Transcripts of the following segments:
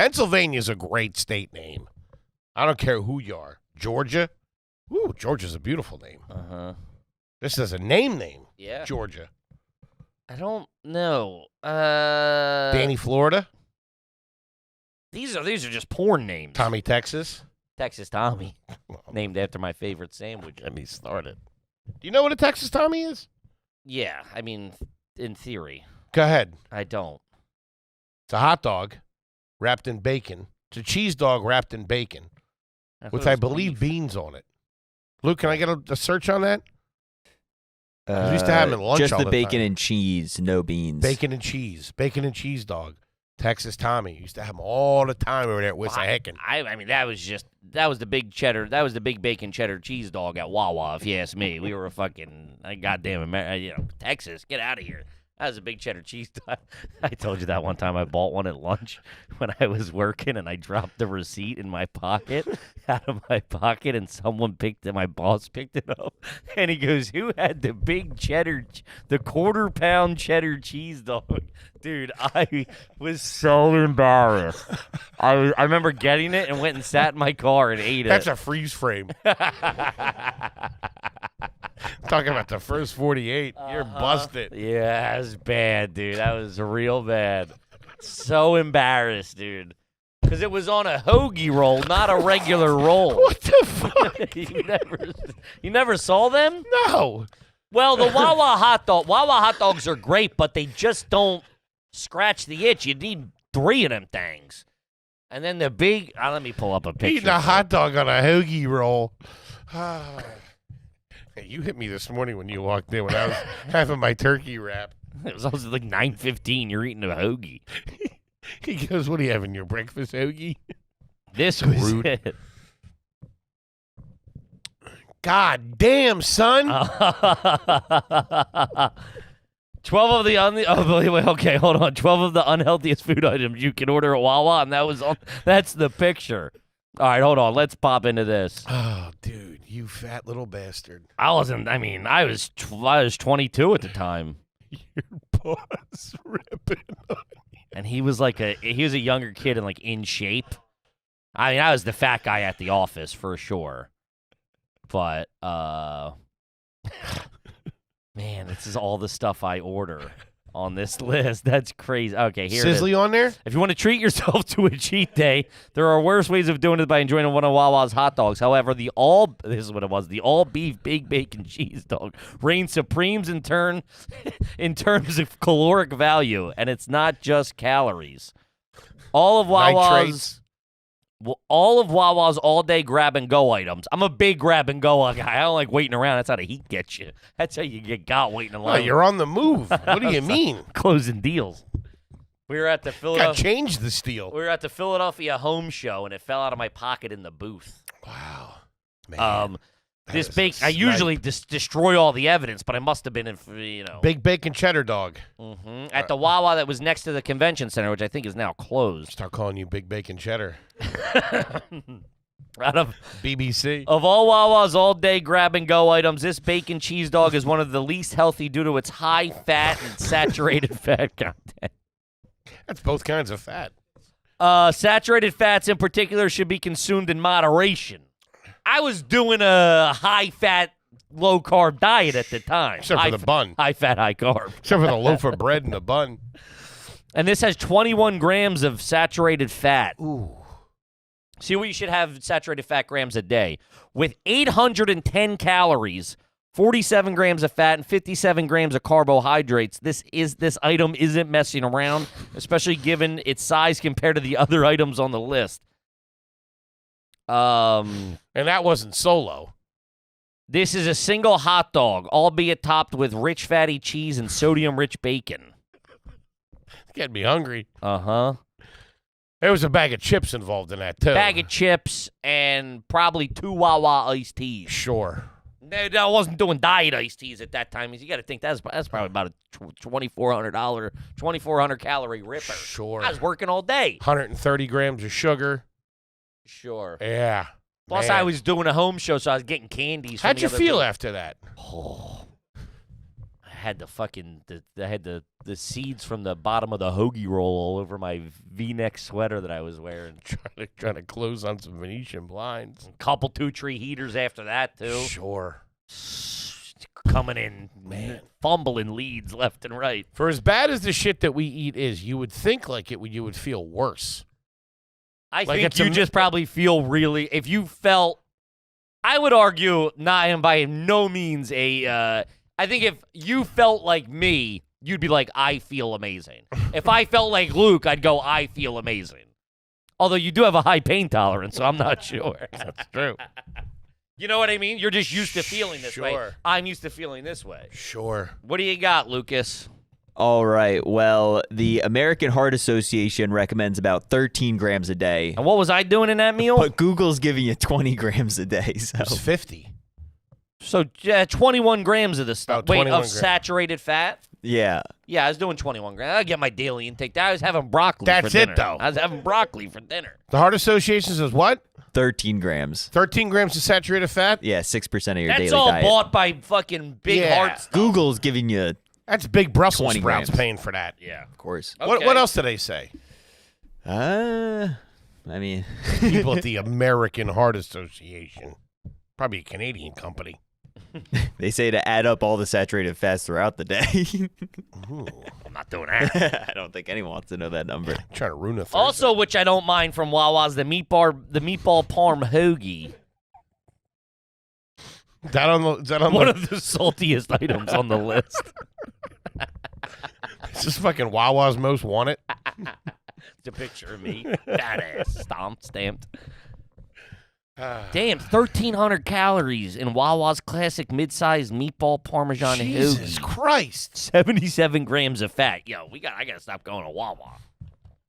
Pennsylvania's a great state name. I don't care who you are. Georgia? Ooh, Georgia's a beautiful name. Uh-huh. This is a name. Yeah. Georgia. I don't know. Danny, Florida? These are just porn names. Tommy, Texas? Texas Tommy. Named after my favorite sandwich. Get me started. Do you know what a Texas Tommy is? Yeah, I mean, in theory. Go ahead. I don't. It's a hot dog wrapped in bacon. It's a cheese dog wrapped in bacon with, I believe, beans on it. Luke, can I get a search on that? We used to have them at lunch just all the the bacon time. and cheese, no beans. Bacon and cheese dog. Texas Tommy. Used to have them all the time over there at Wissahickon. I mean, that was the big cheddar. That was the big bacon cheddar cheese dog at Wawa, if you ask me. We were a fucking goddamn Texas. Get out of here. That was a big cheddar cheese dog. I told you that one time I bought one at lunch when I was working, and I dropped the receipt in my pocket, out of my pocket, and my boss picked it up, and he goes, "Who had the big cheddar, the quarter-pound cheddar cheese dog?" Dude, I was so embarrassed. I remember getting it and went and sat in my car and ate it. That's a freeze frame. Talking about the first 48. You're busted. Yeah, that was bad, dude. That was real bad. So embarrassed, dude. Because it was on a hoagie roll, not a regular roll. What the fuck? You never saw them? No. Well, the Wawa hot dogs are great, but they just don't scratch the itch. You need 3 of them things. And then the big, let me pull up a picture. Eating a hot dog on a hoagie roll. Hey, you hit me this morning when you walked in when I was having my turkey wrap. It was also like 9:15. You're eating a hoagie. He goes, "What are you having, your breakfast hoagie?" This was Rude. it. God damn, son. 12 of the okay, hold on. 12 of the unhealthiest food items you can order at Wawa, and that's the picture. All right, hold on. Let's pop into this. Oh, dude, you fat little bastard. I was 22 at the time. Your boss ripping on you. And he was a younger kid and in shape. I mean, I was the fat guy at the office for sure. But man, this is all the stuff I order on this list. That's crazy. Okay, here it is. Sizzly on there? If you want to treat yourself to a cheat day, there are worse ways of doing it by enjoying one of Wawa's hot dogs. However, the all beef big bacon cheese dog reigns supreme in terms of caloric value, and it's not just calories. All of Wawa's all-day grab-and-go items. I'm a big grab-and-go guy. I don't like waiting around. That's how the heat gets you. That's how you get got waiting in Oh, line. you're on the move. What do you mean? Closing deals. We were at the Got Philadelphia. change the steel. We were at the Philadelphia home show, and it fell out of my pocket in the booth. Wow. Man. This is bake, a I usually snipe. destroy all the evidence, but I must have been in, Big bacon cheddar dog. at the Wawa that was next to the convention center, which I think is now closed. Start calling you big bacon cheddar. Out of BBC. all Wawa's all-day grab-and-go items, this bacon cheese dog is one of the least healthy due to its high fat and saturated fat content. That's both kinds of fat. Saturated fats in particular should be consumed in moderation. I was doing a high-fat, low-carb diet at the time. Except for the bun. High-fat, high-carb. Except for the loaf of bread and the bun. And this has 21 grams of saturated fat. Ooh. See what you should have saturated fat grams a day. With 810 calories, 47 grams of fat, and 57 grams of carbohydrates, this item isn't messing around, especially given its size compared to the other items on the list. And that wasn't solo. This is a single hot dog, albeit topped with rich fatty cheese and sodium-rich bacon. It's getting me hungry. Uh-huh. There was a bag of chips involved in that, too. Bag of chips and probably 2 Wawa iced teas. Sure. No, I wasn't doing diet iced teas at that time. You got to think that's probably about a $2,400 calorie ripper. Sure. I was working all day. 130 grams of sugar. Sure. Yeah. Plus, Man. I was doing a home show, so I was getting candies. How'd you feel after that? Oh, had the seeds from the bottom of the hoagie roll all over my V-neck sweater that I was wearing. Trying to close on some Venetian blinds. A couple 2-tree heaters after that too. Sure. Coming in, man, fumbling leads left and right. For as bad as the shit that we eat is, you would think like it, you would feel worse. I think you just probably feel really. If you felt, I would argue, not and by no means a. I think if you felt like me, you'd be like, I feel amazing. If I felt like Luke, I'd go, I feel amazing. Although you do have a high pain tolerance, so I'm not sure. That's true. You know what I mean? You're just used to feeling this way. Sure. I'm used to feeling this way. Sure. What do you got, Lucas? All right. Well, the American Heart Association recommends about 13 grams a day. And what was I doing in that meal? But Google's giving you 20 grams a day. So It's 50. So 21 grams of this stuff. About Wait, 21 of grams. saturated fat? yeah. Yeah, I was doing 21 grams. I get my daily intake. I was having broccoli That's for dinner. it, though. I was having broccoli for dinner. The Heart Association says what? 13 grams. 13 grams of saturated fat? Yeah, 6% of your That's daily all diet. bought by fucking big Yeah. heart stuff. Google's giving you, That's big Brussels 20 sprouts grams. paying for that. Yeah. of course. Okay. What else do they say? I mean, People at the American Heart Association. Probably a Canadian company. they say to add up all the saturated fats throughout the day. Ooh, I'm not doing that. I don't think anyone wants to know that number. trying to ruin a Thursday. Also, which I don't mind from Wawa's, the meatball parm hoagie. Is that on One the, of the saltiest items on the list. is this fucking Wawa's most wanted? It's a picture of me. That ass stamped. Damn, 1,300 calories in Wawa's classic mid-sized meatball parmesan Jesus hoagie. Christ. 77 grams of fat. Yo, I gotta stop going to Wawa.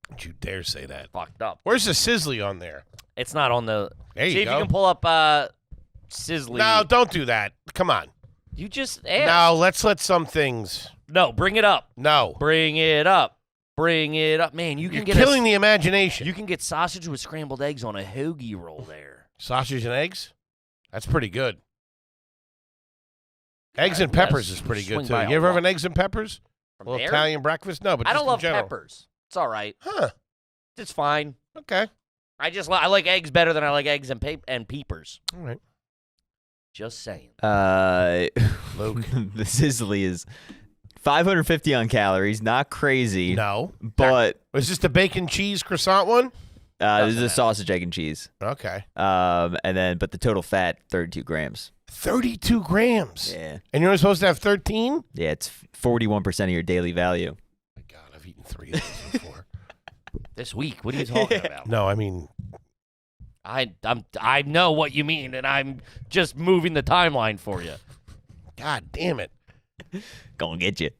Don't you dare say that. Fucked up. Where's the Sizzly on there? It's not on the. There you See if go. you can pull up Sizzly. No, don't do that. Come on. You just asked. No, let's let some things. No, bring it up. No. Bring it up. Bring it up. Man, you can You're get killing the imagination. You can get sausage with scrambled eggs on a hoagie roll there. Sausage and eggs? That's pretty good. Eggs All and right, peppers let's is pretty good, swing too. by You a ever have lot. an eggs and peppers? A From little there? Italian breakfast? No, but I just don't in love general. peppers. It's all right. Huh. It's fine. Okay. I like eggs better than I like eggs and peepers. All right. Just saying. Luke. The Sizzly is 550 on calories. Not crazy. No. But Was this the bacon cheese croissant one? this is a sausage, egg, and cheese. Okay. But the total fat, 32 grams. 32 grams. Yeah. And you're only supposed to have 13? Yeah, it's 41% of your daily value. My God, I've eaten 3 of those before. This week, what are you talking about? No, I mean, I know what you mean, and I'm just moving the timeline for you. God damn it. Gonna get you.